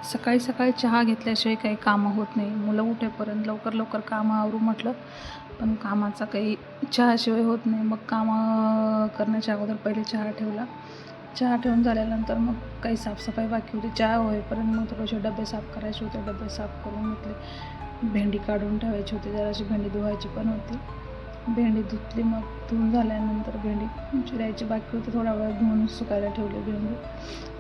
सकाळी सकाळी चहा घेतल्याशिवाय काही कामं होत नाही. मुलं उठेपर्यंत लवकर लवकर कामं आवरू म्हटलं, पण कामाचा काही चहाशिवाय होत नाही. मग कामं करण्याच्या अगोदर पहिले चहा ठेवला. चहा ठेवून झाल्यानंतर मग काही साफसफाई बाकी होती. चहा होईपर्यंत मग थोडेसे डबे साफ करायचे होते. डबे साफ करून घेतले. भेंडी काढून ठेवायची होती. जराशी भेंडी धुवायची पण होती. भेंडी धुतली. मग धुवून झाल्यानंतर भेंडी चिरायची बाकी होती. थोडा वेळ धुवून सुकायला ठेवली भेंडी.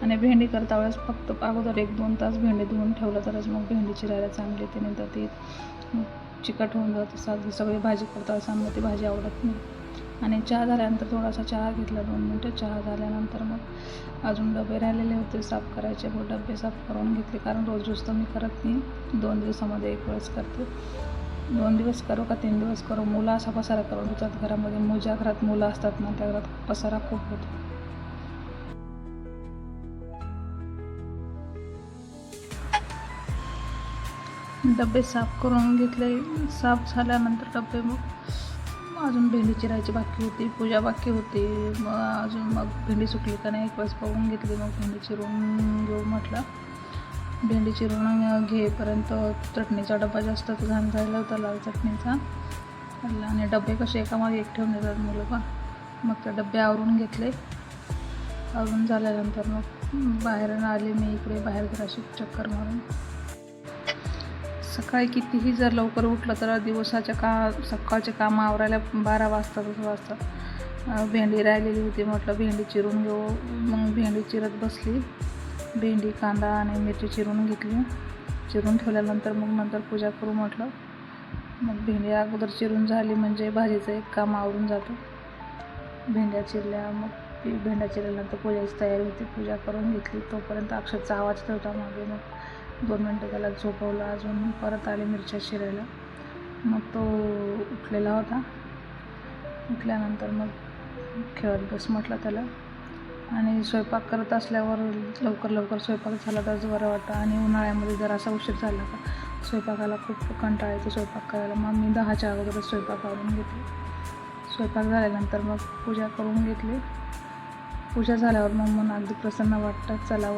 आणि भेंडी करता वेळेस फक्त अगोदर 1-2 तास भेंडी धुवून ठेवलं तरच मग भेंडी चिरायला चांगली येते. नाही तर ती चिकट होऊन जातं. साधी सगळी भाजी करता वेळेस आम्हाला ती भाजी आवडत नाही. आणि चहा झाल्यानंतर थोडासा चहा घेतला, 2 मिनटं चहा झाल्यानंतर मग अजून डबे राहिलेले होते साफ करायचे. मग डबे साफ करून घेतले, कारण रोज तर मी करत नाही. 2 दिवसामध्ये 1 वेळेस करते. 2 दिवस करू का 3 दिवस करू, मुलं असा पसारा करून देतात घरामध्ये. ज्या घरात मुलं असतात ना, त्या घरात पसारा खूप होतो. डबे साफ करून घेतले. साफ झाल्यानंतर डबे मग अजून भेंडी चिरायची बाकी होती, पूजा बाकी होती. मग भेंडी सुकली का नाही 1 वेळेस बघून घेतली. मग भेंडी चिरून घेऊ म्हटलं. भेंडी चिरून घेईपर्यंत चटणीचा डबा जास्त घाण झाला होता, लाल चटणीचा. आणि डबे कसे एकामागे एक ठेवून देतात मुलं का. मग ते डबे आवरून घेतले. आवरून झाल्यानंतर मग बाहेर आले मी इकडे, बाहेर जराशी चक्कर मारून. सकाळी कितीही जर लवकर उठलं तर सकाळचे कामं आवरायला 12 वाजतात. भेंडी राहिलेली होती, म्हटलं भेंडी चिरून घेऊ. मग भेंडी चिरत बसली. भेंडी, कांदा आणि मिरची चिरून घेतली. चिरून ठेवल्यानंतर मग नंतर पूजा करू म्हटलं. मग भेंडी अगोदर चिरून झाली म्हणजे भाजीचं एक काम आवरून जातं. भेंड्या चिरल्या. मग भेंड्या चिरल्यानंतर पूजेची तयारी होती. पूजा करून घेतली. तोपर्यंत अक्षरचा आवाज ठेवता मागे. मग 2 मिनटं त्याला झोपवलं. अजून परत आले मिरच्या चिरायला. मग तो उठलेला होता. उठल्यानंतर मग खेळत बस म्हटलं त्याला. आणि स्वयंपाक करत असल्यावर लवकर स्वयंपाक झाला तरच बरं वाटतं. आणि उन्हाळ्यामध्ये जर असा उशीर झाला का स्वयंपाकाला खूप कंटाळा येतो स्वयंपाक करायला. मग मी 10च्या अगोदरच स्वयंपाक आवरून घेतले. स्वयंपाक झाल्यानंतर मग पूजा करून घेतली. पूजा झाल्यावर मग मन अगदी प्रसन्न वाटतं. चला